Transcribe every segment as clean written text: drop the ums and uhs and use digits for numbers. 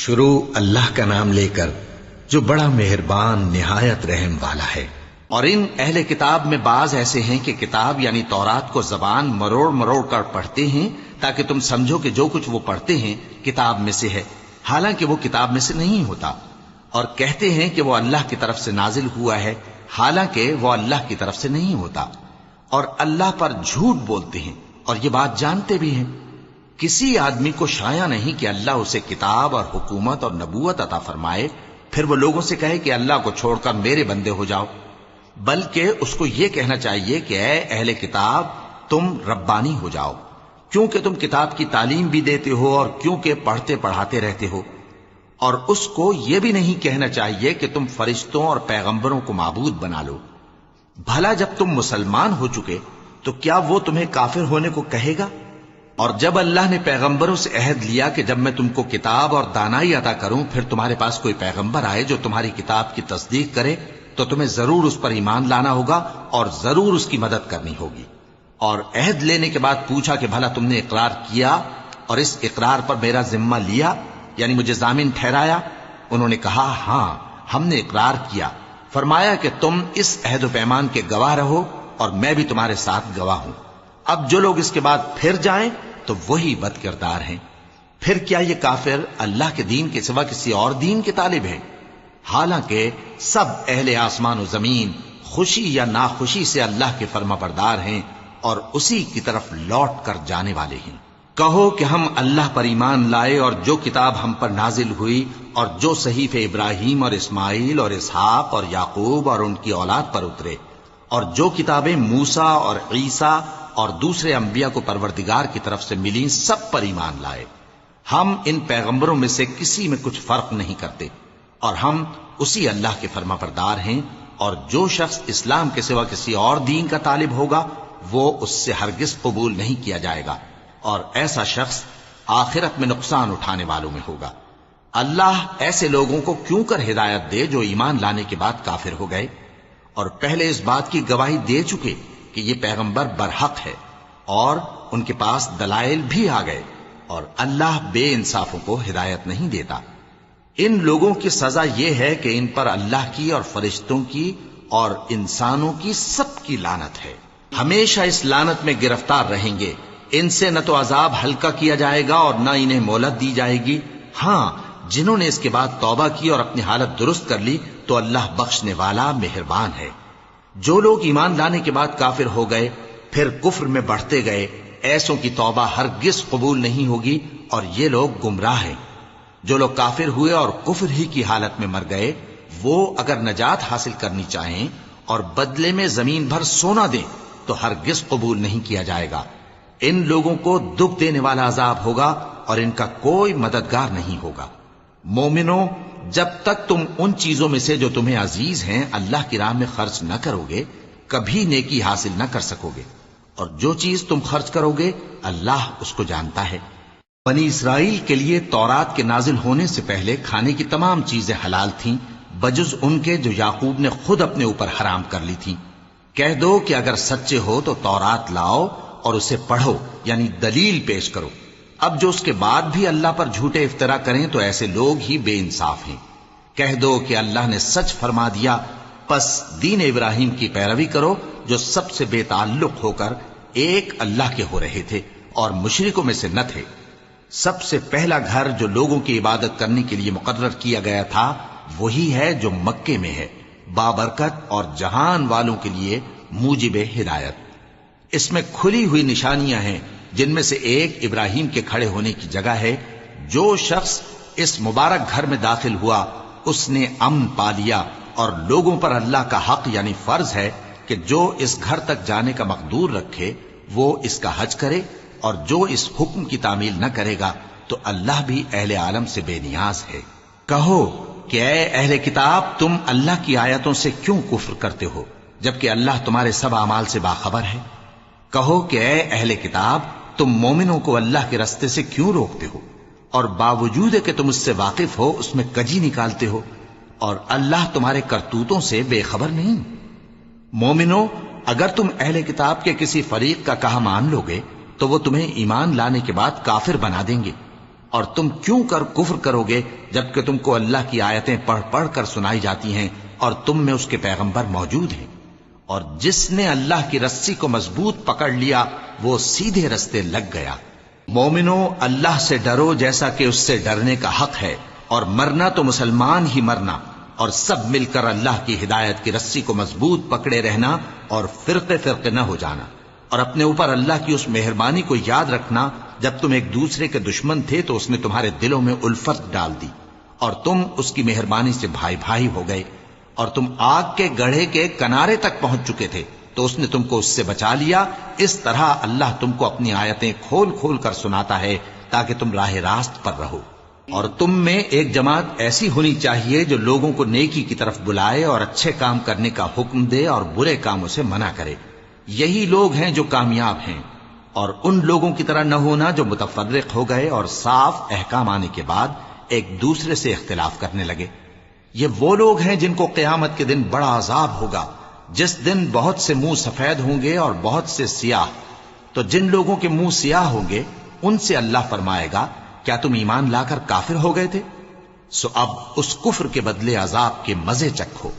شروع اللہ کا نام لے کر جو بڑا مہربان نہایت رحم والا ہے۔ اور ان اہل کتاب میں بعض ایسے ہیں کہ کتاب یعنی تورات کو زبان مروڑ مروڑ کر پڑھتے ہیں تاکہ تم سمجھو کہ جو کچھ وہ پڑھتے ہیں کتاب میں سے ہے، حالانکہ وہ کتاب میں سے نہیں ہوتا، اور کہتے ہیں کہ وہ اللہ کی طرف سے نازل ہوا ہے، حالانکہ وہ اللہ کی طرف سے نہیں ہوتا، اور اللہ پر جھوٹ بولتے ہیں اور یہ بات جانتے بھی ہیں۔ کسی آدمی کو شایع نہیں کہ اللہ اسے کتاب اور حکومت اور نبوت عطا فرمائے پھر وہ لوگوں سے کہے کہ اللہ کو چھوڑ کر میرے بندے ہو جاؤ، بلکہ اس کو یہ کہنا چاہیے کہ اے اہل کتاب تم ربانی ہو جاؤ، کیونکہ تم کتاب کی تعلیم بھی دیتے ہو اور کیونکہ پڑھتے پڑھاتے رہتے ہو۔ اور اس کو یہ بھی نہیں کہنا چاہیے کہ تم فرشتوں اور پیغمبروں کو معبود بنا لو۔ بھلا جب تم مسلمان ہو چکے تو کیا وہ تمہیں کافر ہونے کو کہے گا؟ اور جب اللہ نے پیغمبروں سے عہد لیا کہ جب میں تم کو کتاب اور دانائی عطا کروں پھر تمہارے پاس کوئی پیغمبر آئے جو تمہاری کتاب کی تصدیق کرے تو تمہیں ضرور اس پر ایمان لانا ہوگا اور ضرور اس کی مدد کرنی ہوگی۔ اور عہد لینے کے بعد پوچھا کہ بھلا تم نے اقرار کیا اور اس اقرار پر میرا ذمہ لیا، یعنی مجھے ضامن ٹھہرایا؟ انہوں نے کہا ہاں ہم نے اقرار کیا۔ فرمایا کہ تم اس عہد و پیمان کے گواہ رہو اور میں بھی تمہارے ساتھ گواہ ہوں۔ اب جو لوگ اس کے بعد پھر جائیں تو وہی بد کردار ہیں۔ پھر کیا یہ کافر اللہ کے دین کے سوا کسی اور دین کے طالب ہیں؟ حالانکہ سب اہل آسمان و زمین خوشی یا ناخوشی سے اللہ کے فرما بردار ہیں اور اسی کی طرف لوٹ کر جانے والے ہیں۔ کہو کہ ہم اللہ پر ایمان لائے اور جو کتاب ہم پر نازل ہوئی اور جو صحیفے ابراہیم اور اسماعیل اور اسحاق اور یعقوب اور ان کی اولاد پر اترے اور جو کتابیں موسیٰ اور عیسیٰ اور دوسرے انبیاء کو پروردگار کی طرف سے ملیں سب پر ایمان لائے۔ ہم ان پیغمبروں میں سے کسی میں کچھ فرق نہیں کرتے اور ہم اسی اللہ کے فرما بردار ہیں، اور جو شخص اسلام کے سوا کسی اور دین کا طالب ہوگا وہ اس سے ہرگز قبول نہیں کیا جائے گا، اور ایسا شخص آخرت میں نقصان اٹھانے والوں میں ہوگا۔ اللہ ایسے لوگوں کو کیوں کر ہدایت دے جو ایمان لانے کے بعد کافر ہو گئے اور پہلے اس بات کی گواہی دے چکے کہ یہ پیغمبر برحق ہے اور ان کے پاس دلائل بھی آ گئے، اور اللہ بے انصافوں کو ہدایت نہیں دیتا۔ ان لوگوں کی سزا یہ ہے کہ ان پر اللہ کی اور فرشتوں کی اور انسانوں کی سب کی لعنت ہے، ہمیشہ اس لعنت میں گرفتار رہیں گے۔ ان سے نہ تو عذاب ہلکا کیا جائے گا اور نہ انہیں مہلت دی جائے گی۔ ہاں جنہوں نے اس کے بعد توبہ کی اور اپنی حالت درست کر لی تو اللہ بخشنے والا مہربان ہے۔ جو لوگ ایمان لانے کے بعد کافر ہو گئے پھر کفر میں بڑھتے گئے ایسوں کی توبہ ہرگز قبول نہیں ہوگی اور یہ لوگ گمراہ ہیں۔ جو لوگ کافر ہوئے اور کفر ہی کی حالت میں مر گئے وہ اگر نجات حاصل کرنی چاہیں اور بدلے میں زمین بھر سونا دیں تو ہرگز قبول نہیں کیا جائے گا۔ ان لوگوں کو دکھ دینے والا عذاب ہوگا اور ان کا کوئی مددگار نہیں ہوگا۔ مومنوں، جب تک تم ان چیزوں میں سے جو تمہیں عزیز ہیں اللہ کی راہ میں خرچ نہ کرو گے کبھی نیکی حاصل نہ کر سکو گے، اور جو چیز تم خرچ کرو گے اللہ اس کو جانتا ہے۔ بنی اسرائیل کے لیے تورات کے نازل ہونے سے پہلے کھانے کی تمام چیزیں حلال تھیں بجز ان کے جو یعقوب نے خود اپنے اوپر حرام کر لی تھیں۔ کہہ دو کہ اگر سچے ہو تو تورات لاؤ اور اسے پڑھو، یعنی دلیل پیش کرو۔ اب جو اس کے بعد بھی اللہ پر جھوٹے افطرا کریں تو ایسے لوگ ہی بے انصاف ہیں۔ کہہ دو کہ اللہ نے سچ فرما دیا، پس دین ابراہیم کی پیروی کرو جو سب سے بے تعلق ہو کر ایک اللہ کے ہو رہے تھے اور مشرکوں میں سے نہ تھے۔ سب سے پہلا گھر جو لوگوں کی عبادت کرنے کے لیے مقرر کیا گیا تھا وہی ہے جو مکے میں ہے، بابرکت اور جہان والوں کے لیے موجب ہدایت۔ اس میں کھلی ہوئی نشانیاں ہیں جن میں سے ایک ابراہیم کے کھڑے ہونے کی جگہ ہے۔ جو شخص اس مبارک گھر میں داخل ہوا اس نے امن پا لیا، اور لوگوں پر اللہ کا حق یعنی فرض ہے کہ جو اس گھر تک جانے کا مقدور رکھے وہ اس کا حج کرے، اور جو اس حکم کی تعمیل نہ کرے گا تو اللہ بھی اہل عالم سے بے نیاز ہے۔ کہو کہ اے اہل کتاب تم اللہ کی آیتوں سے کیوں کفر کرتے ہو جبکہ اللہ تمہارے سب اعمال سے باخبر ہے؟ کہو کہ اے اہل کتاب تم مومنوں کو اللہ کے رستے سے کیوں روکتے ہو اور باوجود کہ تم اس سے واقف ہو اس میں کجی نکالتے ہو، اور اللہ تمہارے کرتوتوں سے بے خبر نہیں؟ مومنوں، اگر تم اہل کتاب کے کسی فریق کا کہا مان لو گے تو وہ تمہیں ایمان لانے کے بعد کافر بنا دیں گے، اور تم کیوں کر کفر کرو گے جبکہ تم کو اللہ کی آیتیں پڑھ پڑھ کر سنائی جاتی ہیں اور تم میں اس کے پیغمبر موجود ہیں؟ اور جس نے اللہ کی رسی کو مضبوط پکڑ لیا وہ سیدھے رستے لگ گیا۔ مومنو، اللہ سے ڈرو جیسا کہ اس سے ڈرنے کا حق ہے، اور مرنا تو مسلمان ہی مرنا، اور سب مل کر اللہ کی ہدایت کی رسی کو مضبوط پکڑے رہنا اور فرقے فرقے نہ ہو جانا، اور اپنے اوپر اللہ کی اس مہربانی کو یاد رکھنا جب تم ایک دوسرے کے دشمن تھے تو اس نے تمہارے دلوں میں الفت ڈال دی اور تم اس کی مہربانی سے بھائی بھائی ہو گئے، اور تم آگ کے گڑھے کے کنارے تک پہنچ چکے تھے تو اس نے تم کو اس سے بچا لیا۔ اس طرح اللہ تم کو اپنی آیتیں کھول کھول کر سناتا ہے تاکہ تم راہ راست پر رہو۔ اور تم میں ایک جماعت ایسی ہونی چاہیے جو لوگوں کو نیکی کی طرف بلائے اور اچھے کام کرنے کا حکم دے اور برے کاموں سے منع کرے۔ یہی لوگ ہیں جو کامیاب ہیں، اور ان لوگوں کی طرح نہ ہونا جو متفرق ہو گئے اور صاف احکام آنے کے بعد ایک دوسرے سے اختلاف کرنے لگے۔ یہ وہ لوگ ہیں جن کو قیامت کے دن بڑا عذاب ہوگا، جس دن بہت سے منہ سفید ہوں گے اور بہت سے سیاہ۔ تو جن لوگوں کے منہ سیاہ ہوں گے ان سے اللہ فرمائے گا، کیا تم ایمان لا کر کافر ہو گئے تھے؟ سو اب اس کفر کے بدلے عذاب کے مزے چکھو۔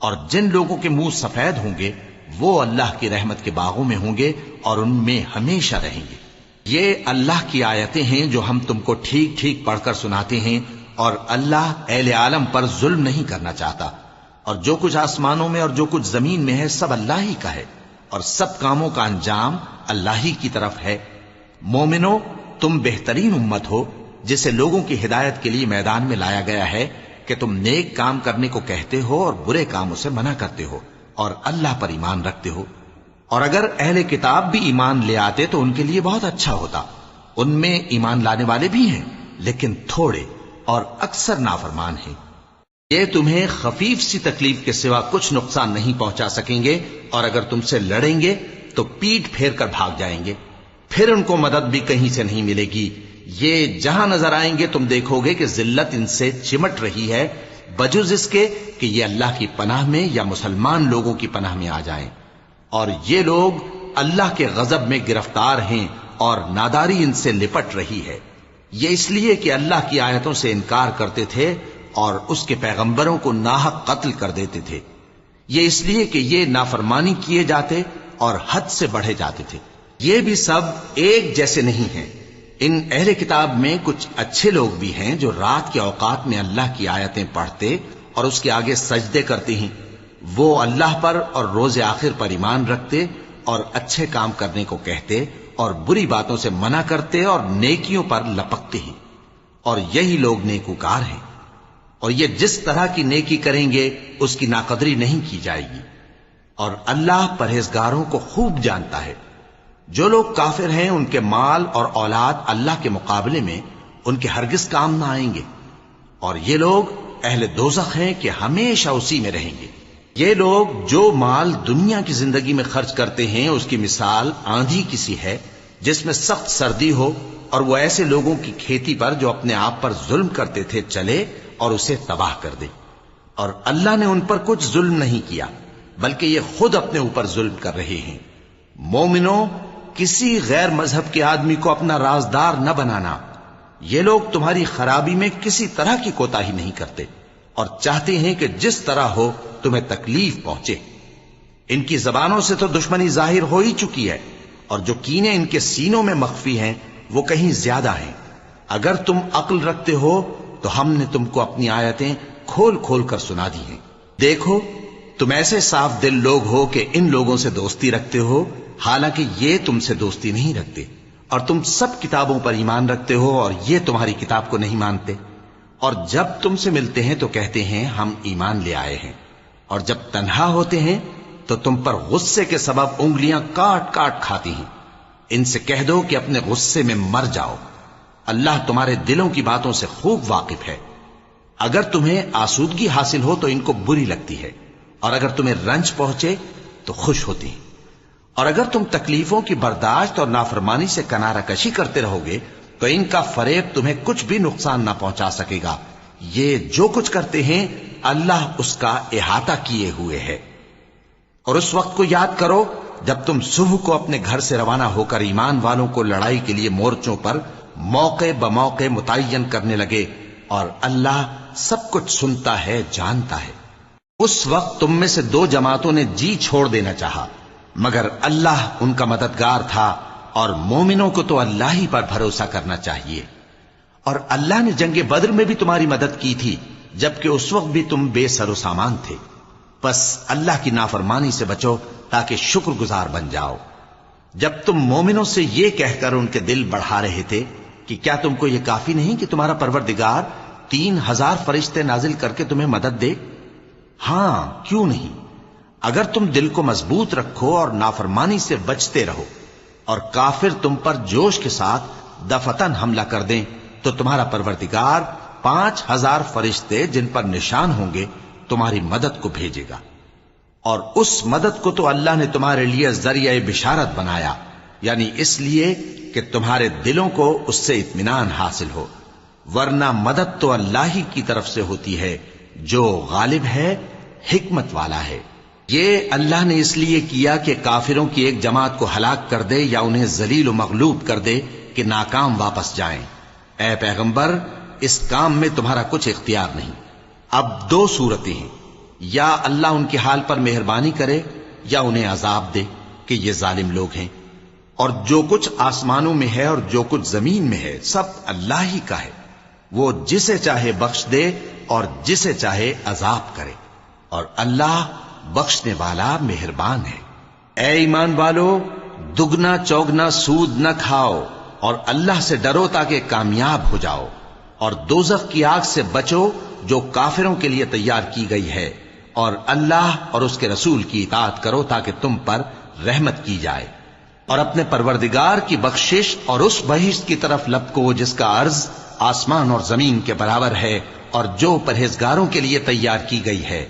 اور جن لوگوں کے منہ سفید ہوں گے وہ اللہ کی رحمت کے باغوں میں ہوں گے اور ان میں ہمیشہ رہیں گے۔ یہ اللہ کی آیتیں ہیں جو ہم تم کو ٹھیک ٹھیک پڑھ کر سناتے ہیں، اور اللہ اہل عالم پر ظلم نہیں کرنا چاہتا، اور جو کچھ آسمانوں میں اور جو کچھ زمین میں ہے سب اللہ ہی کا ہے، اور سب کاموں کا انجام اللہ ہی کی طرف ہے۔ مومنو، تم بہترین امت ہو جسے لوگوں کی ہدایت کے لیے میدان میں لایا گیا ہے کہ تم نیک کام کرنے کو کہتے ہو اور برے کاموں سے منع کرتے ہو اور اللہ پر ایمان رکھتے ہو۔ اور اگر اہل کتاب بھی ایمان لے آتے تو ان کے لیے بہت اچھا ہوتا، ان میں ایمان لانے والے بھی ہیں لیکن تھوڑے اور اکثر نافرمان ہیں۔ یہ تمہیں خفیف سی تکلیف کے سوا کچھ نقصان نہیں پہنچا سکیں گے، اور اگر تم سے لڑیں گے تو پیٹ پھیر کر بھاگ جائیں گے، پھر ان کو مدد بھی کہیں سے نہیں ملے گی۔ یہ جہاں نظر آئیں گے تم دیکھو گے کہ ذلت ان سے چمٹ رہی ہے، بجز اس کے کہ یہ اللہ کی پناہ میں یا مسلمان لوگوں کی پناہ میں آ جائیں۔ اور یہ لوگ اللہ کے غضب میں گرفتار ہیں اور ناداری ان سے لپٹ رہی ہے۔ یہ اس لیے کہ اللہ کی آیتوں سے انکار کرتے تھے اور اس کے پیغمبروں کو ناحق قتل کر دیتے تھے۔ یہ اس لیے کہ یہ نافرمانی کیے جاتے اور حد سے بڑھے جاتے تھے۔ یہ بھی سب ایک جیسے نہیں ہیں۔ ان اہل کتاب میں کچھ اچھے لوگ بھی ہیں جو رات کے اوقات میں اللہ کی آیتیں پڑھتے اور اس کے آگے سجدے کرتے ہیں۔ وہ اللہ پر اور روز آخر پر ایمان رکھتے اور اچھے کام کرنے کو کہتے اور بری باتوں سے منع کرتے اور نیکیوں پر لپکتے ہیں، اور یہی لوگ نیکوکار ہیں۔ اور یہ جس طرح کی نیکی کریں گے اس کی ناقدری نہیں کی جائے گی، اور اللہ پرہیزگاروں کو خوب جانتا ہے۔ جو لوگ کافر ہیں ان کے مال اور اولاد اللہ کے مقابلے میں ان کے ہرگز کام نہ آئیں گے، اور یہ لوگ اہل دوزخ ہیں کہ ہمیشہ اسی میں رہیں گے۔ یہ لوگ جو مال دنیا کی زندگی میں خرچ کرتے ہیں اس کی مثال آندھی کی سی ہے جس میں سخت سردی ہو، اور وہ ایسے لوگوں کی کھیتی پر جو اپنے آپ پر ظلم کرتے تھے چلے اور اسے تباہ کر دے۔ اور اللہ نے ان پر کچھ ظلم نہیں کیا بلکہ یہ خود اپنے اوپر ظلم کر رہے ہیں۔ مومنو، کسی غیر مذہب کے آدمی کو اپنا رازدار نہ بنانا۔ یہ لوگ تمہاری خرابی میں کسی طرح کی کوتاہی نہیں کرتے اور چاہتے ہیں کہ جس طرح ہو تمہیں تکلیف پہنچے۔ ان کی زبانوں سے تو دشمنی ظاہر ہو ہی چکی ہے، اور جو کینے ان کے سینوں میں مخفی ہیں وہ کہیں زیادہ ہیں۔ اگر تم عقل رکھتے ہو تو ہم نے تم کو اپنی آیتیں کھول کھول کر سنا دی ہیں۔ دیکھو، تم ایسے صاف دل لوگ ہو کہ ان لوگوں سے دوستی رکھتے ہو حالانکہ یہ تم سے دوستی نہیں رکھتے، اور تم سب کتابوں پر ایمان رکھتے ہو اور یہ تمہاری کتاب کو نہیں مانتے، اور جب تم سے ملتے ہیں تو کہتے ہیں ہم ایمان لے آئے ہیں، اور جب تنہا ہوتے ہیں تو تم پر غصے کے سبب انگلیاں کاٹ کاٹ کھاتی ہیں۔ ان سے کہہ دو کہ اپنے غصے میں مر جاؤ، اللہ تمہارے دلوں کی باتوں سے خوب واقف ہے۔ اگر تمہیں آسودگی حاصل ہو تو ان کو بری لگتی ہے، اور اگر تمہیں رنج پہنچے تو خوش ہوتی ہیں۔ اور اگر تم تکلیفوں کی برداشت اور نافرمانی سے کنارہ کشی کرتے رہو گے تو ان کا فریب تمہیں کچھ بھی نقصان نہ پہنچا سکے گا۔ یہ جو کچھ کرتے ہیں اللہ اس کا احاطہ کیے ہوئے ہے۔ اور اس وقت کو یاد کرو جب تم صبح کو اپنے گھر سے روانہ ہو کر ایمان والوں کو لڑائی کے لیے مورچوں پر موقع بموقع متعین کرنے لگے، اور اللہ سب کچھ سنتا ہے، جانتا ہے۔ اس وقت تم میں سے دو جماعتوں نے جی چھوڑ دینا چاہا، مگر اللہ ان کا مددگار تھا، اور مومنوں کو تو اللہ ہی پر بھروسہ کرنا چاہیے۔ اور اللہ نے جنگ بدر میں بھی تمہاری مدد کی تھی، جبکہ اس وقت بھی تم بے سر و سامان تھے۔ بس اللہ کی نافرمانی سے بچو تاکہ شکر گزار بن جاؤ۔ جب تم مومنوں سے یہ کہہ کر ان کے دل بڑھا رہے تھے کہ کیا تم کو یہ کافی نہیں کہ تمہارا پروردگار 3000 فرشتے نازل کر کے تمہیں مدد دے؟ ہاں، کیوں نہیں؟ اگر تم دل کو مضبوط رکھو اور نافرمانی سے بچتے رہو، اور کافر تم پر جوش کے ساتھ دفتن حملہ کر دیں، تو تمہارا پروردگار 5000 فرشتے جن پر نشان ہوں گے تمہاری مدد کو بھیجے گا۔ اور اس مدد کو تو اللہ نے تمہارے لیے ذریعہ بشارت بنایا، یعنی اس لیے کہ تمہارے دلوں کو اس سے اطمینان حاصل ہو، ورنہ مدد تو اللہ ہی کی طرف سے ہوتی ہے جو غالب ہے، حکمت والا ہے۔ یہ اللہ نے اس لیے کیا کہ کافروں کی ایک جماعت کو ہلاک کر دے یا انہیں ذلیل و مغلوب کر دے کہ ناکام واپس جائیں۔ اے پیغمبر، اس کام میں تمہارا کچھ اختیار نہیں۔ اب دو صورتیں ہیں، یا اللہ ان کے حال پر مہربانی کرے یا انہیں عذاب دے کہ یہ ظالم لوگ ہیں۔ اور جو کچھ آسمانوں میں ہے اور جو کچھ زمین میں ہے سب اللہ ہی کا ہے، وہ جسے چاہے بخش دے اور جسے چاہے عذاب کرے، اور اللہ بخشنے والا مہربان ہے۔ اے ایمان والو، دگنا چوگنا سود نہ کھاؤ، اور اللہ سے ڈرو تاکہ کامیاب ہو جاؤ، اور دوزخ کی آگ سے بچو جو کافروں کے لیے تیار کی گئی ہے، اور اللہ اور اس کے رسول کی اطاعت کرو تاکہ تم پر رحمت کی جائے، اور اپنے پروردگار کی بخشش اور اس بہشت کی طرف لپکو جس کا عرض آسمان اور زمین کے برابر ہے، اور جو پرہیزگاروں کے لیے تیار کی گئی ہے،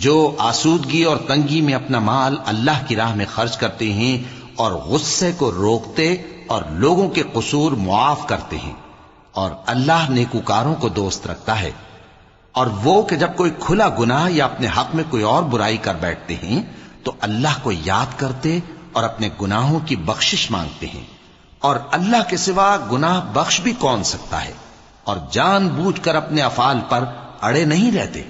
جو آسودگی اور تنگی میں اپنا مال اللہ کی راہ میں خرچ کرتے ہیں، اور غصے کو روکتے اور لوگوں کے قصور معاف کرتے ہیں، اور اللہ نیکوکاروں کو دوست رکھتا ہے۔ اور وہ کہ جب کوئی کھلا گناہ یا اپنے حق میں کوئی اور برائی کر بیٹھتے ہیں تو اللہ کو یاد کرتے اور اپنے گناہوں کی بخشش مانگتے ہیں، اور اللہ کے سوا گناہ بخش بھی کون سکتا ہے، اور جان بوجھ کر اپنے افعال پر اڑے نہیں رہتے۔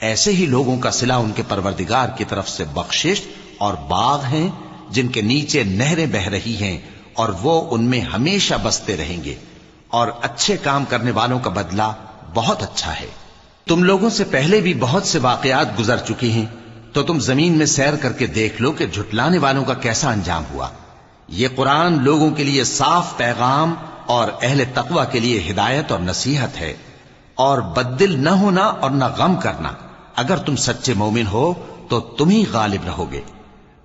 ایسے ہی لوگوں کا صلہ ان کے پروردگار کی طرف سے بخشش اور باغ ہیں جن کے نیچے نہریں بہ رہی ہیں، اور وہ ان میں ہمیشہ بستے رہیں گے، اور اچھے کام کرنے والوں کا بدلہ بہت اچھا ہے۔ تم لوگوں سے پہلے بھی بہت سے واقعات گزر چکے ہیں، تو تم زمین میں سیر کر کے دیکھ لو کہ جھٹلانے والوں کا کیسا انجام ہوا۔ یہ قرآن لوگوں کے لیے صاف پیغام اور اہل تقوی کے لیے ہدایت اور نصیحت ہے، اور بددل نہ ہونا اور نہ غم کرنا۔ اگر تم سچے مومن ہو تو تم ہی غالب رہو گے۔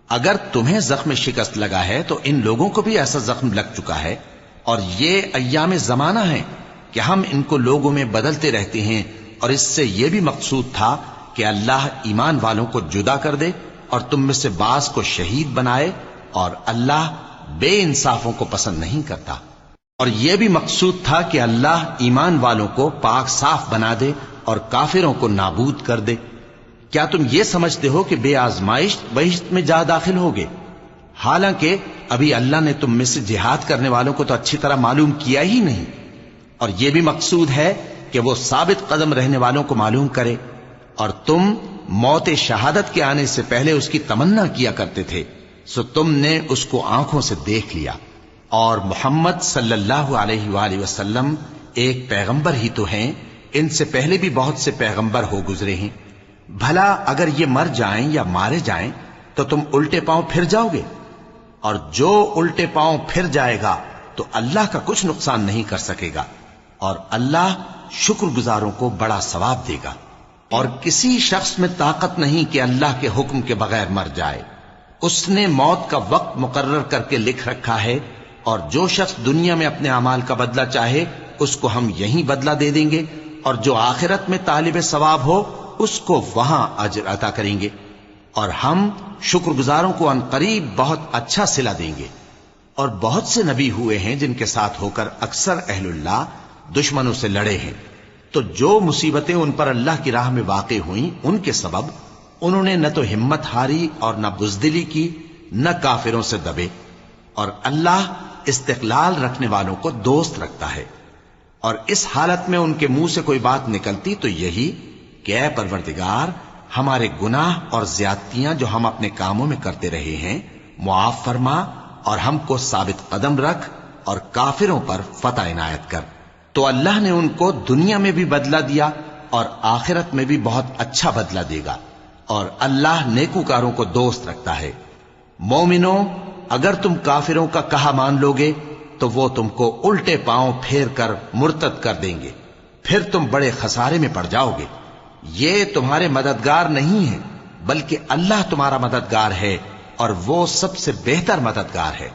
اگر تمہیں زخم شکست لگا ہے تو ان لوگوں کو بھی ایسا زخم لگ چکا ہے، اور یہ ایام زمانہ ہے کہ ہم ان کو لوگوں میں بدلتے رہتے ہیں، اور اس سے یہ بھی مقصود تھا کہ اللہ ایمان والوں کو جدا کر دے اور تم میں سے بعض کو شہید بنائے، اور اللہ بے انصافوں کو پسند نہیں کرتا۔ اور یہ بھی مقصود تھا کہ اللہ ایمان والوں کو پاک صاف بنا دے اور کافروں کو نابود کر دے۔ کیا تم یہ سمجھتے ہو کہ بے آزمائش بہشت میں جا داخل ہوگے؟ حالانکہ ابھی اللہ نے تم میں سے جہاد کرنے والوں کو تو اچھی طرح معلوم کیا ہی نہیں۔ اور یہ بھی مقصود ہے کہ وہ ثابت قدم رہنے والوں کو معلوم کرے، اور تم موت شہادت کے آنے سے پہلے اس کی تمنا کیا کرتے تھے، سو تم نے اس کو آنکھوں سے دیکھ لیا۔ اور محمد صلی اللہ علیہ وآلہ وسلم ایک پیغمبر ہی تو ہیں، ان سے پہلے بھی بہت سے پیغمبر ہو گزرے ہیں۔ بھلا اگر یہ مر جائیں یا مارے جائیں تو تم الٹے پاؤں پھر جاؤ گے؟ اور جو الٹے پاؤں پھر جائے گا تو اللہ کا کچھ نقصان نہیں کر سکے گا، اور اللہ شکر گزاروں کو بڑا ثواب دے گا۔ اور کسی شخص میں طاقت نہیں کہ اللہ کے حکم کے بغیر مر جائے۔ اس نے موت کا وقت مقرر کر کے لکھ رکھا ہے، اور جو شخص دنیا میں اپنے اعمال کا بدلہ چاہے اس کو ہم یہیں بدلہ دے دیں گے، اور جو آخرت میں طالب ثواب ہو اس کو وہاں اجر عطا کریں گے، اور ہم شکر گزاروں کو عنقریب بہت اچھا صلہ دیں گے۔ اور بہت سے نبی ہوئے ہیں جن کے ساتھ ہو کر اکثر اہل اللہ دشمنوں سے لڑے ہیں، تو جو مصیبتیں ان پر اللہ کی راہ میں واقع ہوئیں ان کے سبب انہوں نے نہ تو ہمت ہاری اور نہ بزدلی کی، نہ کافروں سے دبے، اور اللہ استقلال رکھنے والوں کو دوست رکھتا ہے، اور اس حالت میں ان کے منہ سے کوئی بات نکلتی تو یہی کہ اے پروردگار، ہمارے گناہ اور زیادتیاں جو ہم اپنے کاموں میں کرتے رہے ہیں معاف فرما، اور ہم کو ثابت قدم رکھ اور کافروں پر فتح عنایت کر۔ تو اللہ نے ان کو دنیا میں بھی بدلہ دیا اور آخرت میں بھی بہت اچھا بدلہ دے گا، اور اللہ نیکوکاروں کو دوست رکھتا ہے۔ مومنو، اگر تم کافروں کا کہا مان لوگے تو وہ تم کو الٹے پاؤں پھیر کر مرتد کر دیں گے، پھر تم بڑے خسارے میں پڑ جاؤ گے۔ یہ تمہارے مددگار نہیں ہے بلکہ اللہ تمہارا مددگار ہے، اور وہ سب سے بہتر مددگار ہے۔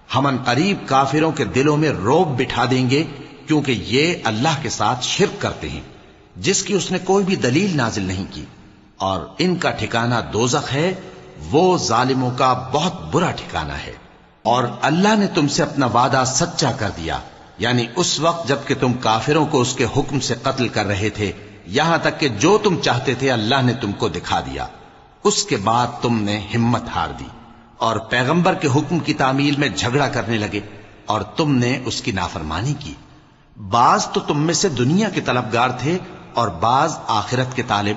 ہم ان قریب کافروں کے دلوں میں رعب بٹھا دیں گے، کیونکہ یہ اللہ کے ساتھ شرک کرتے ہیں جس کی اس نے کوئی بھی دلیل نازل نہیں کی، اور ان کا ٹھکانہ دوزخ ہے، وہ ظالموں کا بہت برا ٹھکانہ ہے۔ اور اللہ نے تم سے اپنا وعدہ سچا کر دیا، یعنی اس وقت جب کہ تم کافروں کو اس کے حکم سے قتل کر رہے تھے، یہاں تک کہ جو تم چاہتے تھے اللہ نے تم کو دکھا دیا۔ اس کے بعد تم نے ہمت ہار دی اور پیغمبر کے حکم کی تعمیل میں جھگڑا کرنے لگے، اور تم نے اس کی نافرمانی کی۔ بعض تو تم میں سے دنیا کے طلبگار تھے اور بعض آخرت کے طالب۔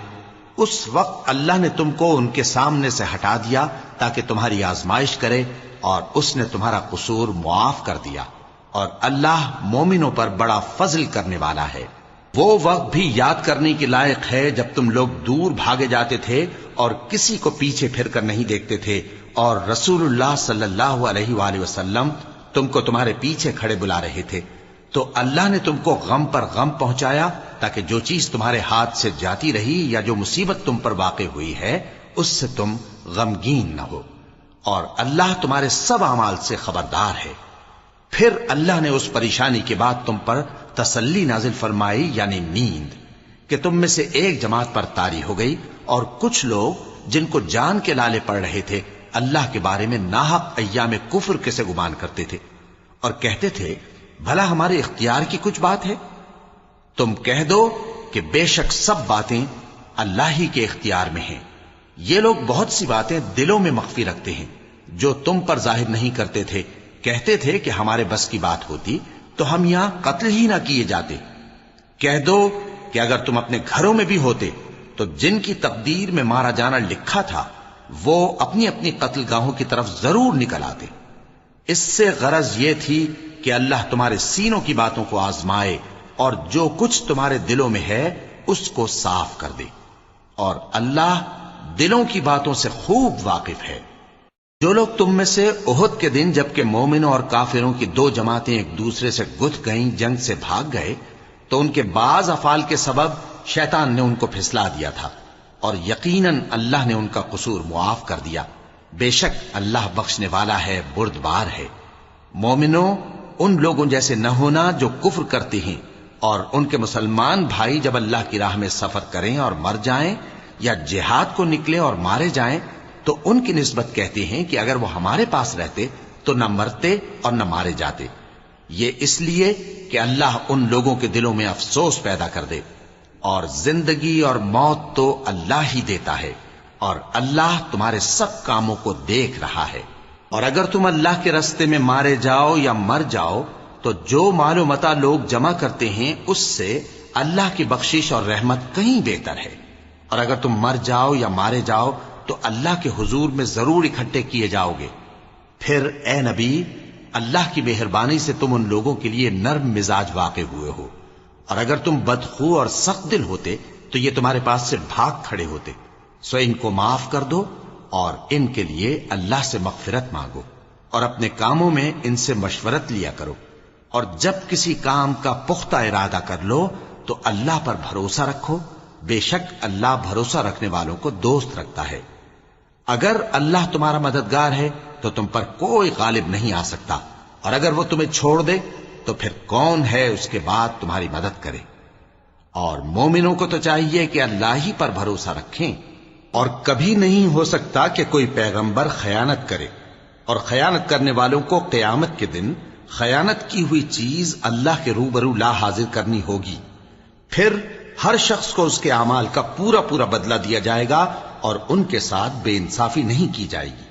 اس وقت اللہ نے تم کو ان کے سامنے سے ہٹا دیا تاکہ تمہاری آزمائش کرے، اور اس نے تمہارا قصور معاف کر دیا، اور اللہ مومنوں پر بڑا فضل کرنے والا ہے۔ وہ وقت بھی یاد کرنے کے لائق ہے جب تم لوگ دور بھاگے جاتے تھے اور کسی کو پیچھے پھر کر نہیں دیکھتے تھے، اور رسول اللہ صلی اللہ علیہ وآلہ وسلم تم کو تمہارے پیچھے کھڑے بلا رہے تھے، تو اللہ نے تم کو غم پر غم پہنچایا تاکہ جو چیز تمہارے ہاتھ سے جاتی رہی یا جو مصیبت تم پر واقع ہوئی ہے اس سے تم غمگین نہ ہو، اور اللہ تمہارے سب اعمال سے خبردار ہے۔ پھر اللہ نے اس پریشانی کے بعد تم پر تسلی نازل فرمائی، یعنی نیند، کہ تم میں سے ایک جماعت پر طاری ہو گئی، اور کچھ لوگ جن کو جان کے لالے پڑ رہے تھے اللہ کے بارے میں ناحق ایام کفر کے سے گمان کرتے تھے، اور کہتے تھے بھلا ہمارے اختیار کی کچھ بات ہے؟ تم کہہ دو کہ بے شک سب باتیں اللہ ہی کے اختیار میں ہیں۔ یہ لوگ بہت سی باتیں دلوں میں مخفی رکھتے ہیں جو تم پر ظاہر نہیں کرتے تھے۔ کہتے تھے کہ ہمارے بس کی بات ہوتی تو ہم یہاں قتل ہی نہ کیے جاتے۔ کہہ دو کہ اگر تم اپنے گھروں میں بھی ہوتے تو جن کی تقدیر میں مارا جانا لکھا تھا وہ اپنی اپنی قتل گاہوں کی طرف ضرور نکل آتے۔ اس سے غرض یہ تھی کہ اللہ تمہارے سینوں کی باتوں کو آزمائے اور جو کچھ تمہارے دلوں میں ہے اس کو صاف کر دے، اور اللہ دلوں کی باتوں سے خوب واقف ہے۔ جو لوگ تم میں سے احد کے دن جبکہ مومنوں اور کافروں کی دو جماعتیں ایک دوسرے سے گتھ گئیں جنگ سے بھاگ گئے تو ان کے بعض افعال کے سبب شیطان نے ان کو پھسلا دیا تھا، اور یقیناً اللہ نے ان کا قصور معاف کر دیا۔ بے شک اللہ بخشنے والا ہے، بردبار ہے۔ مومنوں، ان لوگوں جیسے نہ ہونا جو کفر کرتے ہیں، اور ان کے مسلمان بھائی جب اللہ کی راہ میں سفر کریں اور مر جائیں یا جہاد کو نکلے اور مارے جائیں تو ان کی نسبت کہتے ہیں کہ اگر وہ ہمارے پاس رہتے تو نہ مرتے اور نہ مارے جاتے۔ یہ اس لیے کہ اللہ ان لوگوں کے دلوں میں افسوس پیدا کر دے، اور زندگی اور موت تو اللہ ہی دیتا ہے، اور اللہ تمہارے سب کاموں کو دیکھ رہا ہے۔ اور اگر تم اللہ کے راستے میں مارے جاؤ یا مر جاؤ تو جو مال و متاع لوگ جمع کرتے ہیں اس سے اللہ کی بخشش اور رحمت کہیں بہتر ہے، اور اگر تم مر جاؤ یا مارے جاؤ تو اللہ کے حضور میں ضرور اکٹھے کیے جاؤ گے۔ پھر اے نبی، اللہ کی مہربانی سے تم ان لوگوں کے لیے نرم مزاج واقع ہوئے ہو، اور اگر تم بدخو اور سخت دل ہوتے تو یہ تمہارے پاس سے بھاگ کھڑے ہوتے۔ سو ان کو معاف کر دو اور ان کے لیے اللہ سے مغفرت مانگو، اور اپنے کاموں میں ان سے مشورت لیا کرو، اور جب کسی کام کا پختہ ارادہ کر لو تو اللہ پر بھروسہ رکھو، بے شک اللہ بھروسہ رکھنے والوں کو دوست رکھتا ہے۔ اگر اللہ تمہارا مددگار ہے تو تم پر کوئی غالب نہیں آ سکتا، اور اگر وہ تمہیں چھوڑ دے تو پھر کون ہے اس کے بعد تمہاری مدد کرے۔ اور مومنوں کو تو چاہیے کہ اللہ ہی پر بھروسہ رکھیں، اور کبھی نہیں ہو سکتا کہ کوئی پیغمبر خیانت کرے، اور خیانت کرنے والوں کو قیامت کے دن خیانت کی ہوئی چیز اللہ کے روبرو لا حاضر کرنی ہوگی۔ پھر ہر شخص کو اس کے اعمال کا پورا پورا بدلہ دیا جائے گا، اور ان کے ساتھ بے انصافی نہیں کی جائے گی۔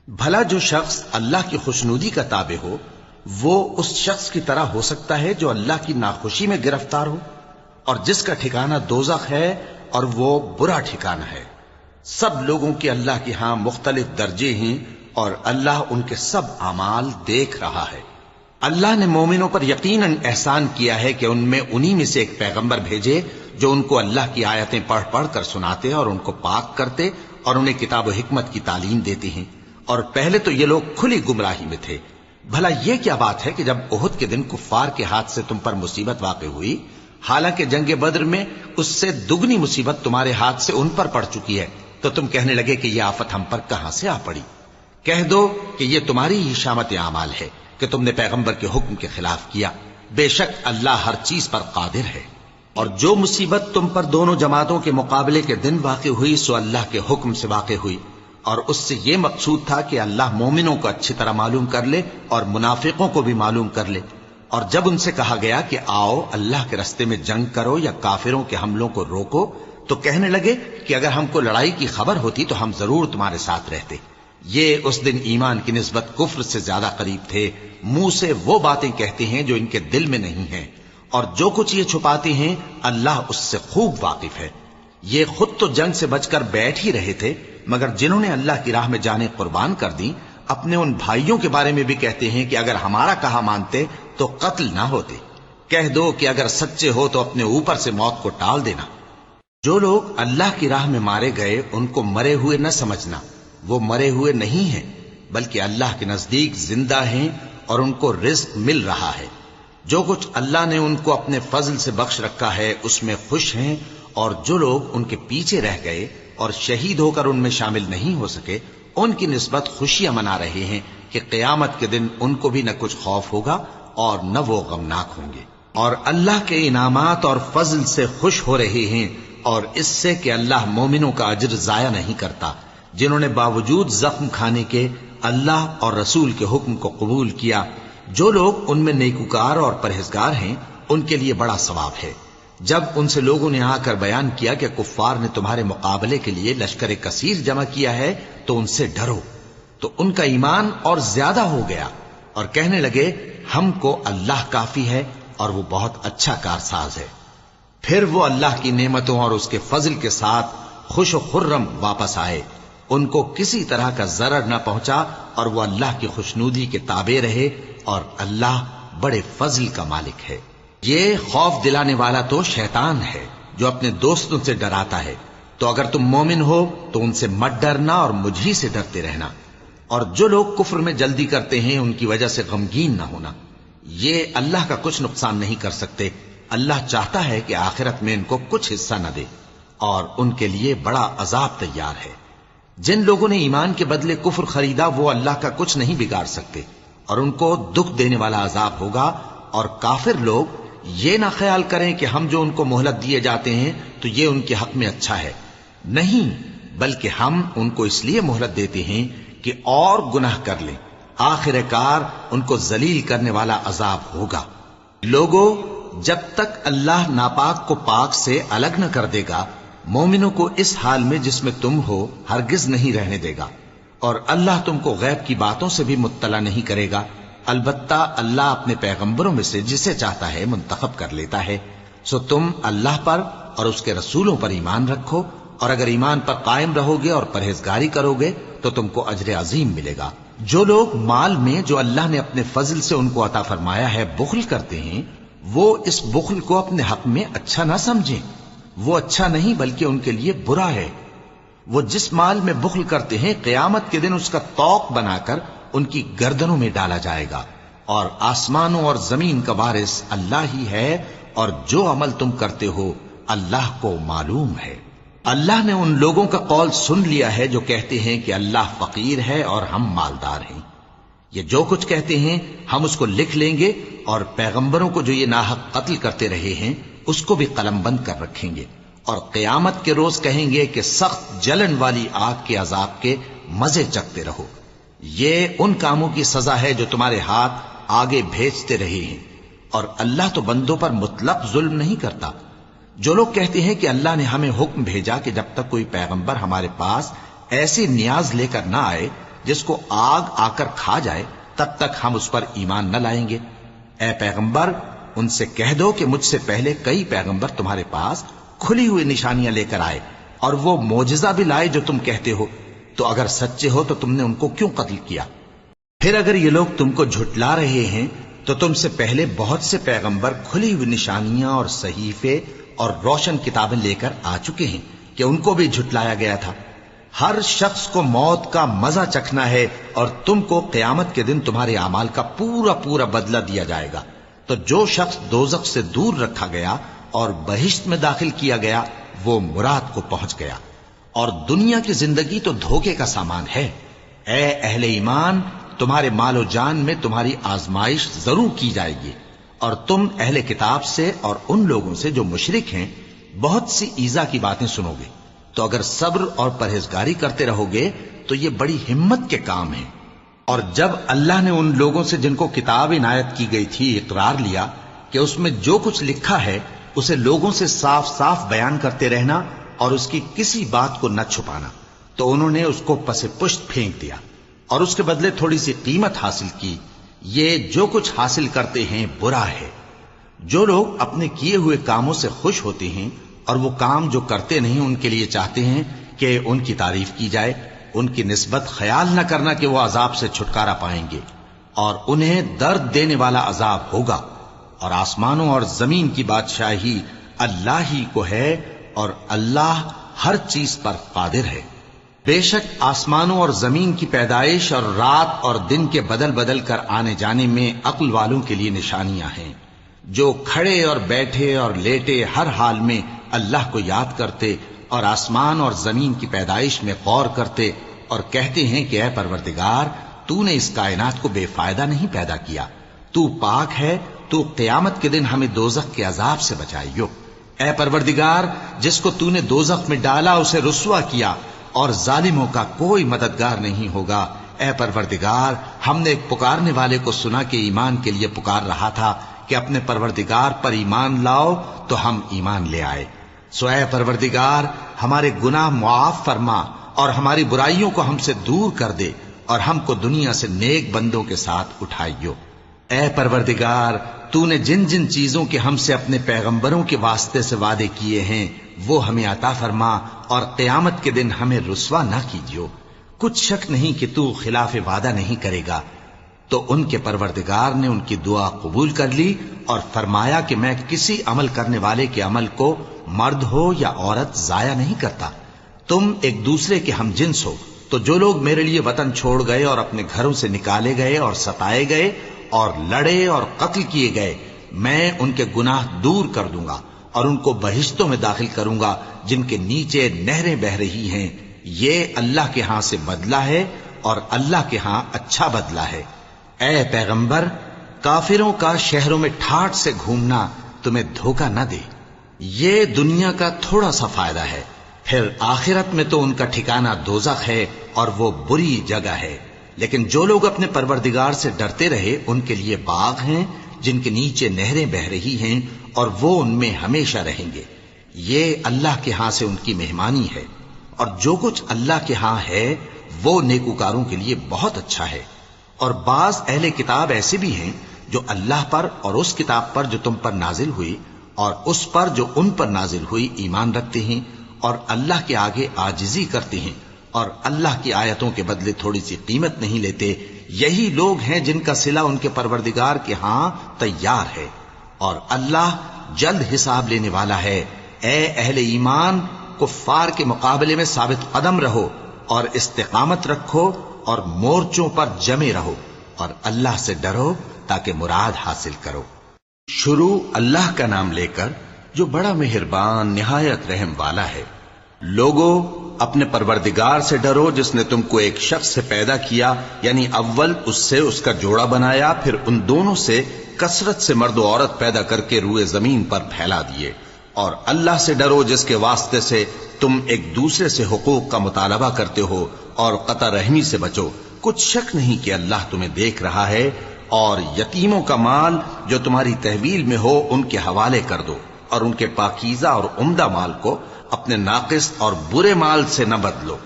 بھلا جو شخص اللہ کی خوشنودی کا تابع ہو وہ اس شخص کی طرح ہو سکتا ہے جو اللہ کی ناخوشی میں گرفتار ہو اور جس کا ٹھکانہ دوزخ ہے اور وہ برا ٹھکانہ ہے۔ سب لوگوں کے اللہ کے ہاں مختلف درجے ہیں اور اللہ ان کے سب اعمال دیکھ رہا ہے۔ اللہ نے مومنوں پر یقیناً احسان کیا ہے کہ ان میں انہی میں سے ایک پیغمبر بھیجے جو ان کو اللہ کی آیتیں پڑھ پڑھ کر سناتے اور ان کو پاک کرتے اور انہیں کتاب و حکمت کی تعلیم دیتے ہیں، اور پہلے تو یہ لوگ کھلی گمراہی میں تھے۔ بھلا یہ کیا بات ہے کہ جب احد کے دن کفار کے ہاتھ سے تم پر مصیبت واقع ہوئی، حالانکہ جنگ بدر میں اس سے دگنی مصیبت تمہارے ہاتھ سے ان پر پڑ چکی ہے، تو تم کہنے لگے کہ یہ آفت ہم پر کہاں سے آ پڑی؟ کہہ دو کہ یہ تمہاری ہی شامت اعمال ہے کہ تم نے پیغمبر کے حکم کے خلاف کیا، بے شک اللہ ہر چیز پر قادر ہے۔ اور جو مصیبت تم پر دونوں جماعتوں کے مقابلے کے دن واقع ہوئی سو اللہ کے حکم سے واقع ہوئی، اور اس سے یہ مقصود تھا کہ اللہ مومنوں کو اچھی طرح معلوم کر لے اور منافقوں کو بھی معلوم کر لے۔ اور جب ان سے کہا گیا کہ آؤ اللہ کے رستے میں جنگ کرو یا کافروں کے حملوں کو روکو، تو کہنے لگے کہ اگر ہم کو لڑائی کی خبر ہوتی تو ہم ضرور تمہارے ساتھ رہتے۔ یہ اس دن ایمان کی نسبت کفر سے زیادہ قریب تھے، منہ سے وہ باتیں کہتے ہیں جو ان کے دل میں نہیں ہیں، اور جو کچھ یہ چھپاتے ہیں اللہ اس سے خوب واقف ہے۔ یہ خود تو جنگ سے بچ کر بیٹھ ہی رہے تھے، مگر جنہوں نے اللہ کی راہ میں جانیں قربان کر دیں اپنے ان بھائیوں کے بارے میں بھی کہتے ہیں کہ اگر ہمارا کہا مانتے تو قتل نہ ہوتے۔ کہہ دو کہ اگر سچے ہو تو اپنے اوپر سے موت کو ٹال دینا۔ جو لوگ اللہ کی راہ میں مارے گئے ان کو مرے ہوئے نہ سمجھنا، وہ مرے ہوئے نہیں ہیں بلکہ اللہ کے نزدیک زندہ ہیں اور ان کو رزق مل رہا ہے۔ جو کچھ اللہ نے ان کو اپنے فضل سے بخش رکھا ہے اس میں خوش ہیں، اور جو لوگ ان کے پیچھے رہ گئے اور شہید ہو کر ان میں شامل نہیں ہو سکے ان کی نسبت خوشیاں منا رہے ہیں کہ قیامت کے دن ان کو بھی نہ کچھ خوف ہوگا اور نہ وہ غمناک ہوں گے، اور اللہ کے انعامات اور فضل سے خوش ہو رہے ہیں، اور اس سے کہ اللہ مومنوں کا اجر ضائع نہیں کرتا۔ جنہوں نے باوجود زخم کھانے کے اللہ اور رسول کے حکم کو قبول کیا، جو لوگ ان میں نیکوکار اور پرہیزگار ہیں ان کے لیے بڑا ثواب ہے۔ جب ان سے لوگوں نے آ کر بیان کیا کہ کفار نے تمہارے مقابلے کے لیے لشکر کثیر جمع کیا ہے تو ان سے ڈرو، تو ان کا ایمان اور زیادہ ہو گیا اور کہنے لگے ہم کو اللہ کافی ہے اور وہ بہت اچھا کارساز ہے۔ پھر وہ اللہ کی نعمتوں اور اس کے فضل کے ساتھ خوش و خرم واپس آئے، ان کو کسی طرح کا ضرر نہ پہنچا اور وہ اللہ کی خوشنودی کے تابع رہے، اور اللہ بڑے فضل کا مالک ہے۔ یہ خوف دلانے والا تو شیطان ہے جو اپنے دوستوں سے ڈراتا ہے، تو اگر تم مومن ہو تو ان سے مت ڈرنا اور مجھ ہی سے ڈرتے رہنا، اور جو لوگ کفر میں جلدی کرتے ہیں ان کی وجہ سے غمگین نہ ہونا، یہ اللہ کا کچھ نقصان نہیں کر سکتے۔ اللہ چاہتا ہے کہ آخرت میں ان کو کچھ حصہ نہ دے اور ان کے لیے بڑا عذاب تیار ہے۔ جن لوگوں نے ایمان کے بدلے کفر خریدا وہ اللہ کا کچھ نہیں بگاڑ سکتے، اور ان کو دکھ دینے والا عذاب ہوگا۔ اور کافر لوگ یہ نہ خیال کریں کہ ہم جو ان کو مہلت دیے جاتے ہیں تو یہ ان کے حق میں اچھا ہے، نہیں، بلکہ ہم ان کو اس لیے مہلت دیتے ہیں کہ اور گناہ کر لیں، آخر کار ان کو ذلیل کرنے والا عذاب ہوگا۔ لوگوں، جب تک اللہ ناپاک کو پاک سے الگ نہ کر دے گا مومنوں کو اس حال میں جس میں تم ہو ہرگز نہیں رہنے دے گا، اور اللہ تم کو غیب کی باتوں سے بھی مطلع نہیں کرے گا۔ البتہ اللہ اپنے پیغمبروں میں سے جسے چاہتا ہے منتخب کر لیتا ہے۔ سو تم اللہ پر اور اس کے رسولوں پر ایمان رکھو، اور اگر ایمان پر قائم رہو گے اور پرہیزگاری کرو گے تو تم کو اجر عظیم ملے گا۔ جو لوگ مال میں جو اللہ نے اپنے فضل سے ان کو عطا فرمایا ہے بخل کرتے ہیں، وہ اس بخل کو اپنے حق میں اچھا نہ سمجھیں، وہ اچھا نہیں بلکہ ان کے لیے برا ہے۔ وہ جس مال میں بخل کرتے ہیں قیامت کے دن اس کا طوق بنا کر ان کی گردنوں میں ڈالا جائے گا، اور آسمانوں اور زمین کا وارث اللہ ہی ہے، اور جو عمل تم کرتے ہو اللہ کو معلوم ہے۔ اللہ نے ان لوگوں کا قول سن لیا ہے جو کہتے ہیں کہ اللہ فقیر ہے اور ہم مالدار ہیں۔ یہ جو کچھ کہتے ہیں ہم اس کو لکھ لیں گے، اور پیغمبروں کو جو یہ ناحق قتل کرتے رہے ہیں اس کو بھی قلم بند کر رکھیں گے، اور قیامت کے روز کہیں گے کہ سخت جلن والی آگ کے عذاب کے مزے چکھتے رہو۔ یہ ان کاموں کی سزا ہے جو تمہارے ہاتھ آگے بھیجتے رہے ہیں، اور اللہ تو بندوں پر مطلق ظلم نہیں کرتا۔ جو لوگ کہتے ہیں کہ اللہ نے ہمیں حکم بھیجا کہ جب تک کوئی پیغمبر ہمارے پاس ایسی نیاز لے کر نہ آئے جس کو آگ آ کر کھا جائے، تب تک ہم اس پر ایمان نہ لائیں گے۔ اے پیغمبر ان سے کہہ دو کہ مجھ سے پہلے کئی پیغمبر تمہارے پاس کھلی ہوئی نشانیاں لے کر آئے اور وہ معجزہ بھی لائے جو تم کہتے ہو، تو اگر سچے ہو تو تم نے ان کو کیوں قتل کیا؟ پھر اگر یہ لوگ تم کو جھٹلا رہے ہیں تو تم سے پہلے بہت سے پیغمبر کھلی ہوئی نشانیاں اور صحیفے اور روشن کتابیں لے کر آ چکے ہیں کہ ان کو بھی جھٹلایا گیا تھا۔ ہر شخص کو موت کا مزہ چکھنا ہے اور تم کو قیامت کے دن تمہارے اعمال کا پورا پورا بدلہ دیا جائے گا۔ تو جو شخص دوزخ سے دور رکھا گیا اور بہشت میں داخل کیا گیا وہ مراد کو پہنچ گیا، اور دنیا کی زندگی تو دھوکے کا سامان ہے۔ اے اہل ایمان تمہارے مال و جان میں تمہاری آزمائش ضرور کی جائے گی، اور تم اہل کتاب سے اور ان لوگوں سے جو مشرک ہیں بہت سی ایذا کی باتیں سنو گے، تو اگر صبر اور پرہیزگاری کرتے رہو گے تو یہ بڑی ہمت کے کام ہیں۔ اور جب اللہ نے ان لوگوں سے جن کو کتاب عنایت کی گئی تھی اقرار لیا کہ اس میں جو کچھ لکھا ہے اسے لوگوں سے صاف صاف بیان کرتے رہنا اور اس کی کسی بات کو نہ چھپانا، تو انہوں نے اس کو پس پشت پھینک دیا اور اس کے بدلے تھوڑی سی قیمت حاصل کی۔ یہ جو کچھ حاصل کرتے ہیں برا ہے۔ جو لوگ اپنے کیے ہوئے کاموں سے خوش ہوتے ہیں اور وہ کام جو کرتے نہیں ان کے لیے چاہتے ہیں کہ ان کی تعریف کی جائے، ان کی نسبت خیال نہ کرنا کہ وہ عذاب سے چھٹکارا پائیں گے، اور انہیں درد دینے والا عذاب ہوگا۔ اور آسمانوں اور زمین کی بادشاہی اللہ ہی کو ہے، اور اللہ ہر چیز پر قادر ہے۔ بے شک آسمانوں اور زمین کی پیدائش اور رات اور دن کے بدل بدل کر آنے جانے میں عقل والوں کے لیے نشانیاں ہیں، جو کھڑے اور بیٹھے اور لیٹے ہر حال میں اللہ کو یاد کرتے اور آسمان اور زمین کی پیدائش میں غور کرتے اور کہتے ہیں کہ اے پروردگار تو نے اس کائنات کو بے فائدہ نہیں پیدا کیا، تو پاک ہے، تو قیامت کے دن ہمیں دوزخ کے عذاب سے بچائیو۔ اے پروردگار جس کو تو نے دوزخ میں ڈالا اسے رسوا کیا، اور ظالموں کا کوئی مددگار نہیں ہوگا۔ اے پروردگار ہم نے ایک پکارنے والے کو سنا کہ ایمان کے لیے پکار رہا تھا کہ اپنے پروردگار پر ایمان لاؤ، تو ہم ایمان لے آئے۔ سو اے پروردگار ہمارے گناہ معاف فرما اور ہماری برائیوں کو ہم سے دور کر دے، اور ہم کو دنیا سے نیک بندوں کے ساتھ اٹھائیو۔ اے پروردگار تو نے جن جن چیزوں کے ہم سے اپنے پیغمبروں کے واسطے سے وعدے کیے ہیں وہ ہمیں عطا فرما، اور قیامت کے دن ہمیں رسوا نہ کیجیو۔ کچھ شک نہیں کہ تو خلاف وعدہ نہیں کرے گا۔ تو ان کے پروردگار نے ان کی دعا قبول کر لی اور فرمایا کہ میں کسی عمل کرنے والے کے عمل کو مرد ہو یا عورت ضائع نہیں کرتا۔ تم ایک دوسرے کے ہم جنس ہو، تو جو لوگ میرے لیے وطن چھوڑ گئے اور اپنے گھروں سے نکالے گئے اور ستائے گئے اور لڑے اور قتل کیے گئے، میں ان کے گناہ دور کر دوں گا اور ان کو بہشتوں میں داخل کروں گا جن کے نیچے نہریں بہ رہی ہیں۔ یہ اللہ کے ہاں سے بدلہ ہے اور اللہ کے ہاں اچھا بدلہ ہے۔ اے پیغمبر کافروں کا شہروں میں ٹھاٹ سے گھومنا تمہیں دھوکہ نہ دے، یہ دنیا کا تھوڑا سا فائدہ ہے، پھر آخرت میں تو ان کا ٹھکانہ دوزخ ہے اور وہ بری جگہ ہے۔ لیکن جو لوگ اپنے پروردگار سے ڈرتے رہے ان کے لیے باغ ہیں جن کے نیچے نہریں بہ رہی ہیں، اور وہ ان میں ہمیشہ رہیں گے۔ یہ اللہ کے ہاں سے ان کی مہمانی ہے، اور جو کچھ اللہ کے ہاں ہے وہ نیکوکاروں کے لیے بہت اچھا ہے۔ اور بعض اہل کتاب ایسے بھی ہیں جو اللہ پر اور اس کتاب پر جو تم پر نازل ہوئی اور اس پر جو ان پر نازل ہوئی ایمان رکھتے ہیں، اور اللہ کے آگے عاجزی کرتے ہیں، اور اللہ کی آیتوں کے بدلے تھوڑی سی قیمت نہیں لیتے۔ یہی لوگ ہیں جن کا صلہ ان کے پروردگار کے ہاں تیار ہے، اور اللہ جلد حساب لینے والا ہے۔ اے اہل ایمان کفار کے مقابلے میں ثابت قدم رہو اور استقامت رکھو اور مورچوں پر جمے رہو، اور اللہ سے ڈرو تاکہ مراد حاصل کرو۔ شروع اللہ کا نام لے کر جو بڑا مہربان نہایت رحم والا ہے۔ لوگو اپنے پروردگار سے ڈرو جس نے تم کو ایک شخص سے پیدا کیا، یعنی اول اس سے اس کا جوڑا بنایا، پھر ان دونوں سے کثرت سے مرد و عورت پیدا کر کے روئے زمین پر پھیلا دیے۔ اور اللہ سے ڈرو جس کے واسطے سے تم ایک دوسرے سے حقوق کا مطالبہ کرتے ہو، اور قطع رحمی سے بچو۔ کچھ شک نہیں کہ اللہ تمہیں دیکھ رہا ہے۔ اور یتیموں کا مال جو تمہاری تحویل میں ہو ان کے حوالے کر دو، اور ان کے پاکیزہ اور عمدہ مال کو اپنے ناقص اور برے مال سے نہ بدلو،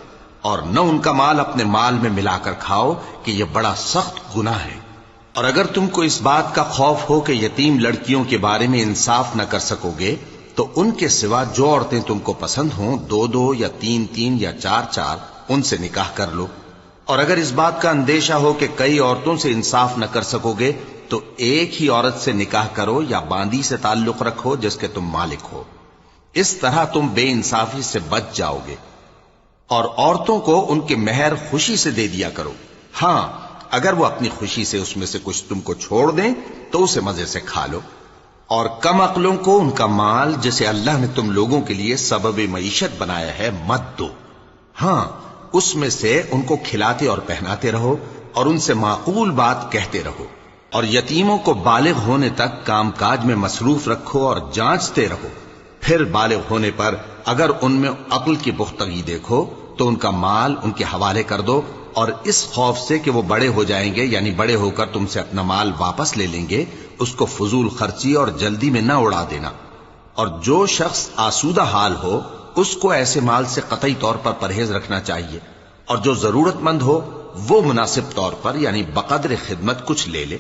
اور نہ ان کا مال اپنے مال میں ملا کر کھاؤ کہ یہ بڑا سخت گناہ ہے۔ اور اگر تم کو اس بات کا خوف ہو کہ یتیم لڑکیوں کے بارے میں انصاف نہ کر سکو گے تو ان کے سوا جو عورتیں تم کو پسند ہوں 2-2 یا 3-3 یا 4-4 ان سے نکاح کر لو. اور اگر اس بات کا اندیشہ ہو کہ کئی عورتوں سے انصاف نہ کر سکو گے تو ایک ہی عورت سے نکاح کرو یا باندی سے تعلق رکھو جس کے تم مالک ہو. اس طرح تم بے انصافی سے بچ جاؤ گے. اور عورتوں کو ان کے مہر خوشی سے دے دیا کرو. ہاں اگر وہ اپنی خوشی سے اس میں سے کچھ تم کو چھوڑ دیں تو اسے مزے سے کھا لو. اور کم عقلوں کو ان کا مال جسے اللہ نے تم لوگوں کے لیے سبب معیشت بنایا ہے مت دو. ہاں اس میں سے ان کو کھلاتے اور پہناتے رہو اور ان سے معقول بات کہتے رہو. اور یتیموں کو بالغ ہونے تک کام کاج میں مصروف رکھو اور جانچتے رہو. پھر بالغ ہونے پر اگر ان میں عقل کی پختگی دیکھو تو ان کا مال ان کے حوالے کر دو، اور اس خوف سے کہ وہ بڑے ہو جائیں گے یعنی بڑے ہو کر تم سے اپنا مال واپس لے لیں گے اس کو فضول خرچی اور جلدی میں نہ اڑا دینا. اور جو شخص آسودہ حال ہو اس کو ایسے مال سے قطعی طور پر پرہیز رکھنا چاہیے، اور جو ضرورت مند ہو وہ مناسب طور پر یعنی بقدر خدمت کچھ لے لے.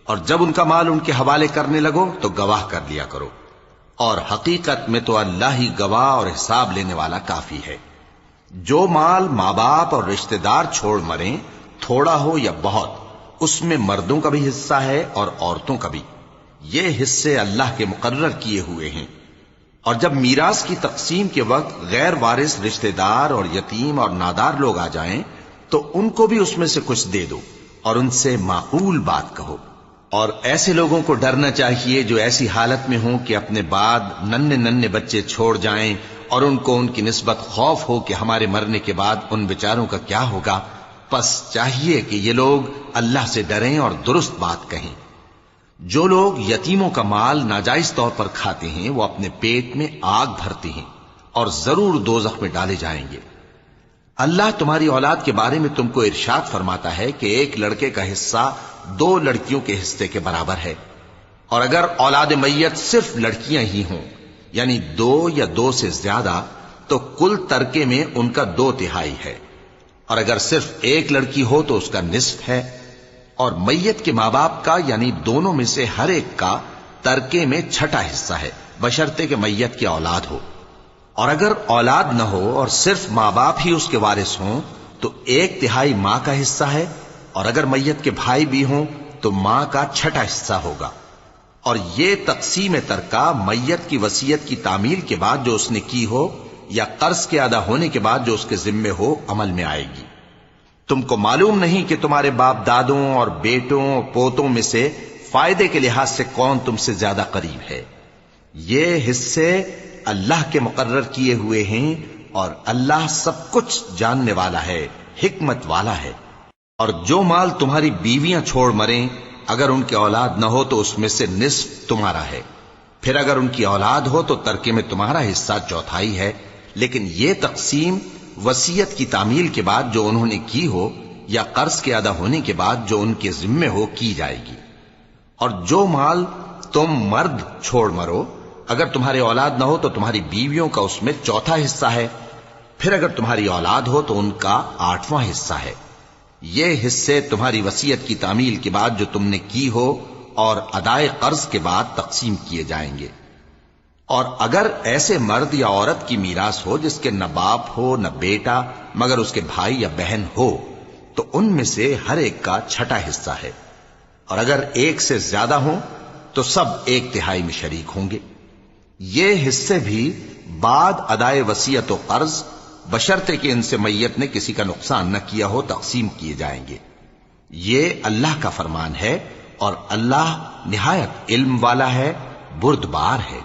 اور جب ان کا مال ان کے حوالے کرنے لگو تو گواہ کر لیا کرو، اور حقیقت میں تو اللہ ہی گواہ اور حساب لینے والا کافی ہے. جو مال ماں باپ اور رشتہ دار چھوڑ مریں تھوڑا ہو یا بہت اس میں مردوں کا بھی حصہ ہے اور عورتوں کا بھی. یہ حصے اللہ کے مقرر کیے ہوئے ہیں. اور جب میراث کی تقسیم کے وقت غیر وارث رشتہ دار اور یتیم اور نادار لوگ آ جائیں تو ان کو بھی اس میں سے کچھ دے دو اور ان سے معقول بات کہو. اور ایسے لوگوں کو ڈرنا چاہیے جو ایسی حالت میں ہوں کہ اپنے بعد ننھے ننھے بچے چھوڑ جائیں اور ان کو ان کی نسبت خوف ہو کہ ہمارے مرنے کے بعد ان بیچاروں کا کیا ہوگا. پس چاہیے کہ یہ لوگ اللہ سے ڈریں اور درست بات کہیں. جو لوگ یتیموں کا مال ناجائز طور پر کھاتے ہیں وہ اپنے پیٹ میں آگ بھرتے ہیں اور ضرور دوزخ میں ڈالے جائیں گے. اللہ تمہاری اولاد کے بارے میں تم کو ارشاد فرماتا ہے کہ ایک لڑکے کا حصہ 2 لڑکیوں کے حصے کے برابر ہے. اور اگر اولاد میت صرف لڑکیاں ہی ہوں یعنی 2 یا 2 سے زیادہ تو کل ترکے میں ان کا 2/3 ہے. اور اگر صرف ایک لڑکی ہو تو اس کا نصف ہے. اور میت کے ماں باپ کا یعنی دونوں میں سے ہر ایک کا ترکے میں 6واں حصہ ہے بشرطے کہ میت کی اولاد ہو. اور اگر اولاد نہ ہو اور صرف ماں باپ ہی اس کے وارث ہوں تو 1/3 ماں کا حصہ ہے. اور اگر میت کے بھائی بھی ہوں تو ماں کا 6واں حصہ ہوگا. اور یہ تقسیم ترکہ میت کی وصیت کی تعمیل کے بعد جو اس نے کی ہو یا قرض کے ادا ہونے کے بعد جو اس کے ذمے ہو عمل میں آئے گی. تم کو معلوم نہیں کہ تمہارے باپ دادوں اور بیٹوں اور پوتوں میں سے فائدے کے لحاظ سے کون تم سے زیادہ قریب ہے. یہ حصے اللہ کے مقرر کیے ہوئے ہیں اور اللہ سب کچھ جاننے والا ہے، حکمت والا ہے. اور جو مال تمہاری بیویاں چھوڑ مریں اگر ان کی اولاد نہ ہو تو اس میں سے نصف تمہارا ہے. پھر اگر ان کی اولاد ہو تو ترکے میں تمہارا حصہ 1/4 ہے. لیکن یہ تقسیم وصیت کی تعمیل کے بعد جو انہوں نے کی ہو یا قرض کے ادا ہونے کے بعد جو ان کے ذمے ہو کی جائے گی. اور جو مال تم مرد چھوڑ مرو اگر تمہاری اولاد نہ ہو تو تمہاری بیویوں کا اس میں 1/4 حصہ ہے. پھر اگر تمہاری اولاد ہو تو ان کا 8واں حصہ ہے. یہ حصے تمہاری وصیت کی تعمیل کے بعد جو تم نے کی ہو اور ادائے قرض کے بعد تقسیم کیے جائیں گے. اور اگر ایسے مرد یا عورت کی میراث ہو جس کے نہ باپ ہو نہ بیٹا مگر اس کے بھائی یا بہن ہو تو ان میں سے ہر ایک کا 6واں حصہ ہے. اور اگر ایک سے زیادہ ہوں تو سب 1/3 میں شریک ہوں گے. یہ حصے بھی بعد ادائے وصیت و قرض بشرطے کہ ان سے میت نے کسی کا نقصان نہ کیا ہو تقسیم کیے جائیں گے. یہ اللہ کا فرمان ہے اور اللہ نہایت علم والا ہے، بردبار ہے.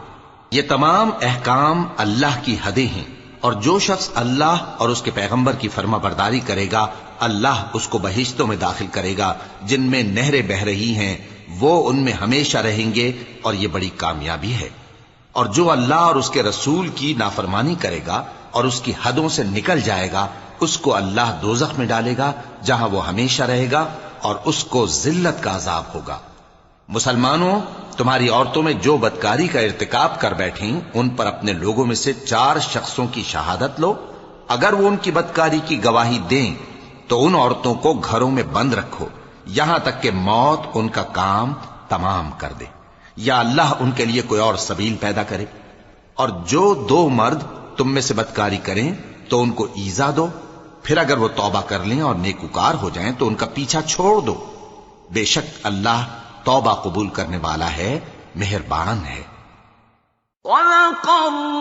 یہ تمام احکام اللہ کی حدیں ہیں، اور جو شخص اللہ اور اس کے پیغمبر کی فرما برداری کرے گا اللہ اس کو بہشتوں میں داخل کرے گا جن میں نہریں بہ رہی ہیں، وہ ان میں ہمیشہ رہیں گے اور یہ بڑی کامیابی ہے. اور جو اللہ اور اس کے رسول کی نافرمانی کرے گا اور اس کی حدوں سے نکل جائے گا اس کو اللہ دوزخ میں ڈالے گا جہاں وہ ہمیشہ رہے گا اور اس کو ذلت کا عذاب ہوگا. مسلمانوں، تمہاری عورتوں میں جو بدکاری کا ارتکاب کر بیٹھیں ان پر اپنے لوگوں میں سے 4 شخصوں کی شہادت لو. اگر وہ ان کی بدکاری کی گواہی دیں تو ان عورتوں کو گھروں میں بند رکھو یہاں تک کہ موت ان کا کام تمام کر دے، یا اللہ ان کے لیے کوئی اور سبیل پیدا کرے۔ اور جو دو مرد تم میں سے بدکاری کریں تو ان کو ایذا دو، پھر اگر وہ توبہ کر لیں اور نیکوکار ہو جائیں تو ان کا پیچھا چھوڑ دو، بے شک اللہ توبہ قبول کرنے والا ہے، مہربان ہے۔ وَلَقَدْ